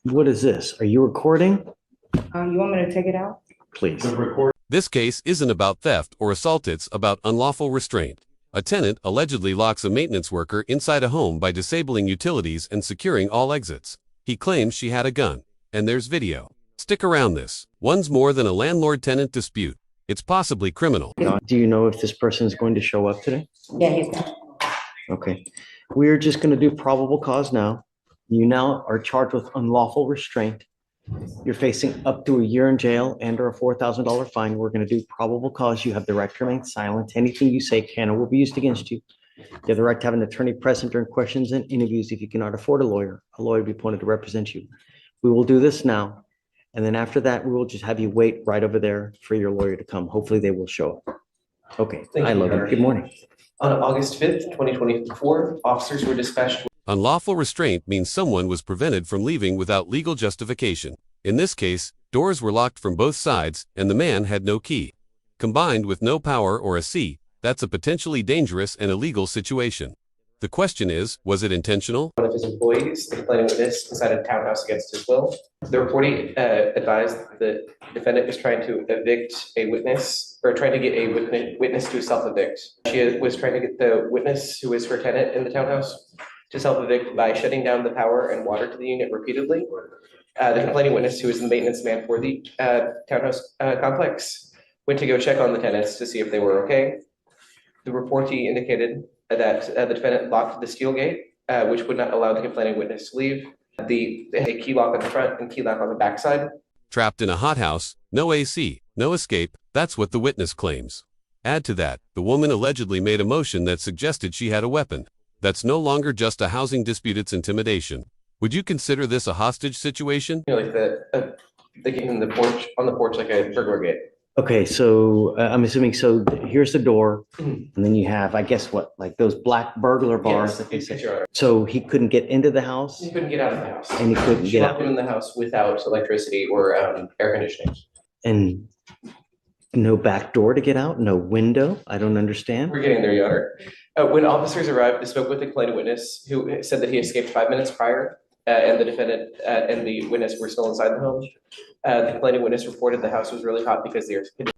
What is this? Are you recording? You want me to take it out? Please. This case isn't about theft or assault, it's about unlawful restraint. A tenant allegedly locks a maintenance worker inside a home by disabling utilities and securing all exits. He claims she had a gun, and there's video. Stick around, this one's more than a landlord-tenant dispute. It's possibly criminal. Do you know if this person is going to show up today? Yeah, he's got. Okay. We're just going to do probable cause now. You now are charged with unlawful restraint. You're facing up to a year in jail and or a $4,000 fine. We're going to do probable cause. You have the right to remain silent. Anything you say can or will be used against you. You have the right to have an attorney present during questions and interviews. If you cannot afford a lawyer will be appointed to represent you. We will do this now. And then after that, we will just have you wait right over there for your lawyer to come. Hopefully they will show up. Okay. I love you. Good morning. On August 5th, 2024, officers were dispatched. Unlawful restraint means someone was prevented from leaving without legal justification. In this case, doors were locked from both sides and the man had no key. Combined with no power or a key, that's a potentially dangerous and illegal situation. The question is, was it intentional? One of his employees, the complaining witness, inside a townhouse against his will. The reportee advised the defendant was trying to evict a witness, or trying to get a witness to self-evict. She was trying to get the witness, who is her tenant in the townhouse, to self-evict by shutting down the power and water to the unit repeatedly. The complaining witness, who is the maintenance man for the townhouse complex, went to go check on the tenants to see if they were okay. The reportee indicated that the defendant locked the steel gate, which would not allow the complaining witness to leave. A key lock on the front and key lock on the backside. Trapped in a hothouse, no AC, no escape, that's what the witness claims. Add to that, the woman allegedly made a motion that suggested she had a weapon. That's no longer just a housing dispute, it's intimidation. Would you consider this a hostage situation? You know, like the gate on the porch like a burglar gate. Okay, so I'm assuming, so here's the door, and then you have, I guess, what, like those black burglar bars that they say. Sure. So he couldn't get into the house? He couldn't get out of the house. And he couldn't She get locked out? him in the house without electricity or air conditioning. And no back door to get out? No window? I don't understand. We're getting there, Your Honor. When officers arrived, they spoke with the complaining witness, who said that he escaped 5 minutes prior, and the defendant and the witness were still inside the home. The complaining witness reported the house was really hot because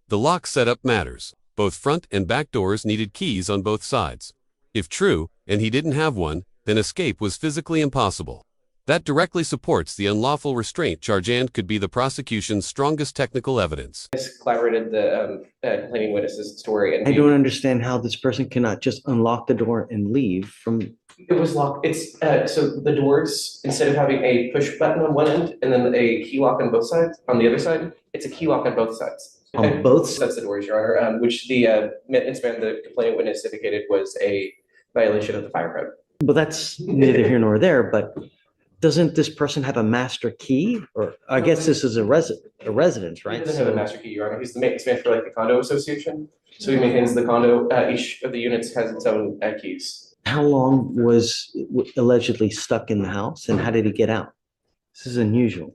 The lock setup matters. Both front and back doors needed keys on both sides. If true, and he didn't have one, then escape was physically impossible. That directly supports the unlawful restraint charge and could be the prosecution's strongest technical evidence. collaborated the complaining witness's story. And I don't understand how this person cannot just unlock the door and leave from, it was locked. It's so the doors, instead of having a push button on one end and then a key lock on both sides, on the other side, it's a key lock on both sides. on both sides. That's the doors, Your Honor, which the maintenance man, the complaining witness, indicated was a violation of the fire code. But that's neither here nor there, but doesn't this person have a master key? Or I guess this is a residence, He right? doesn't have a master key, Your Honor. He's the maintenance man for like the condo association. So he maintains the condo. Each of the units has its own keys. How long was allegedly stuck in the house and how did he get out? This is unusual.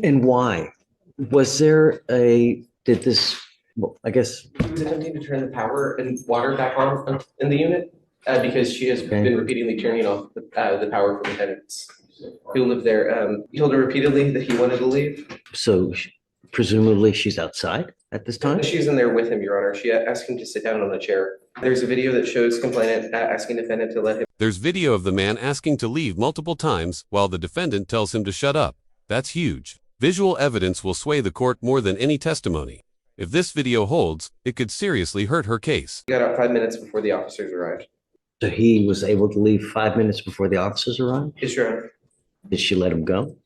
And why? Was there did this, well, I guess, He was attempting to turn the power and water back on in the unit because she has been repeatedly turning off the power from the tenants who live there. He told her repeatedly that he wanted to leave. so presumably she's outside at this time? She's in there with him, Your Honor. She asked him to sit down on the chair. There's a video that shows complainant asking defendant to let him. There's video of the man asking to leave multiple times while the defendant tells him to shut up. That's huge. Visual evidence will sway the court more than any testimony. If this video holds, it could seriously hurt her case. He got out 5 minutes before the officers arrived. So he was able to leave 5 minutes before the officers arrived? Yes, Your Honor. Did she let him go?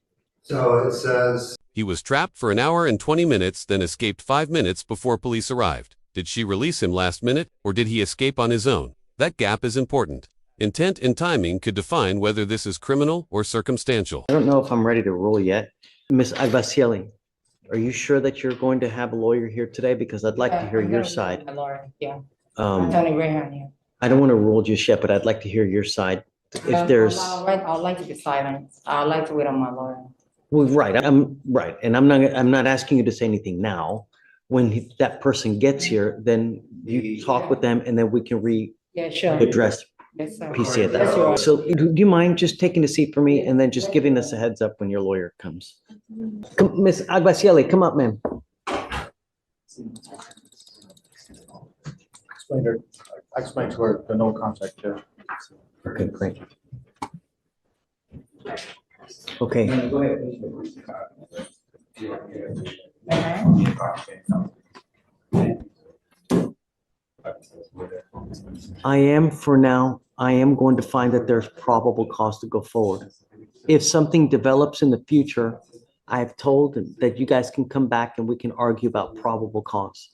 So it says, He was trapped for an hour and 20 minutes, then escaped 5 minutes before police arrived. Did she release him last minute, or did he escape on his own? That gap is important. Intent and timing could define whether this is criminal or circumstantial. I don't know if I'm ready to rule yet. Ms. Agvasieli, are you sure that you're going to have a lawyer here today? Because I'd like to hear your side. My lawyer, yeah. Um, Attorney Rehan here. I don't want to rule just yet, but I'd like to hear your side. If there's, I'd like to be silent. I'd like to wait on my lawyer. well, right, I'm right. And I'm not asking you to say anything now. When that person gets here, then you talk with them and then we can Yeah, sure. readdress Yes, sir. Appreciate Yes, you are. that. So do you mind just taking a seat for me and then just giving us a heads up when your lawyer comes? Come, Miss Aguasieli, come up, ma'am. I explained to her the no contact there. Okay, great. Okay, I am going to find that there's probable cause to go forward. If something develops in the future, I've told that you guys can come back and we can argue about probable cause.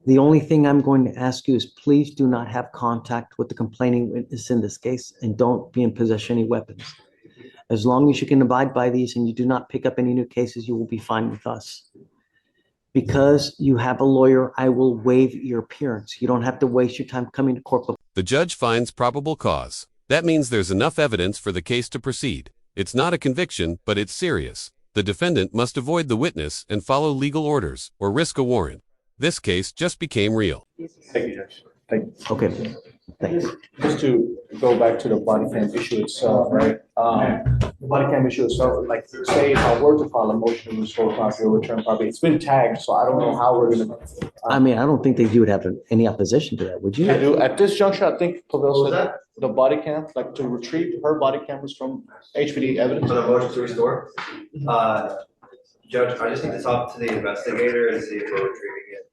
The only thing I'm going to ask you is please do not have contact with the complaining witness in this case and don't be in possession of any weapons. As long as you can abide by these and you do not pick up any new cases, you will be fine with us. Because you have a lawyer, I will waive your appearance. You don't have to waste your time coming to court. The judge finds probable cause. That means there's enough evidence for the case to proceed. It's not a conviction, but it's serious. The defendant must avoid the witness and follow legal orders or risk a warrant. This case just became real. Thank you, Judge. Thank you. Okay, thanks. Just to go back to the body cam issue itself, right? The body cam issue itself, like say if I were to file a motion to restore property or return property, it's been tagged, so I don't know how we're gonna. I mean, I don't think that you would have any opposition to that, would you? I do, at this juncture, I think Pavel What was said that? the body cam, like to retrieve her body cameras from HPD evidence. For the motion to restore? Judge, I just need to talk to the investigator and see if we're retrieving it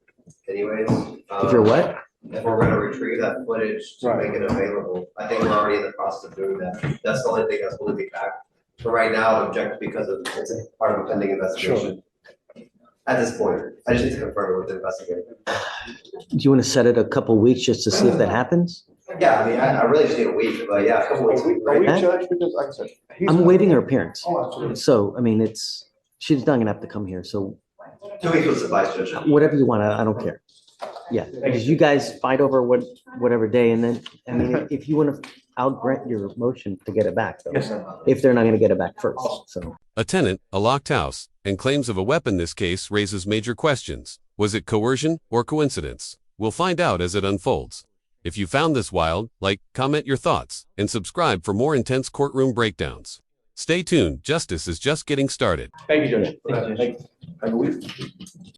anyways. If you're what? If we're gonna retrieve that footage to make it available. I think we're already in the process of doing that. That's the only thing that's holding me back. But right now, the object because of, it's a part of a pending investigation. At this point, I just need to confirm it with the investigator. Do you want to set it a couple weeks just to see if that happens? Yeah, I mean, I really just need a week, but yeah, a couple weeks. would be Are we great. judge, because like I said. he's- I'm waiving her appearance. Oh, absolutely. So, I mean, she's not gonna have to come here, so 2 weeks would suffice, Judge. whatever you want, I don't care. Yeah, because you guys fight over whatever day, and then, I mean, if you want to, I'll grant your motion to get it back, though. Yes, sir. If they're not gonna get it back first, so. A tenant, a locked house, and claims of a weapon. This case raises major questions. Was it coercion or coincidence? We'll find out as it unfolds. If you found this wild, like, comment your thoughts, and subscribe for more intense courtroom breakdowns. Stay tuned, justice is just getting started. Thank you, Judge. Thank you. Have a week.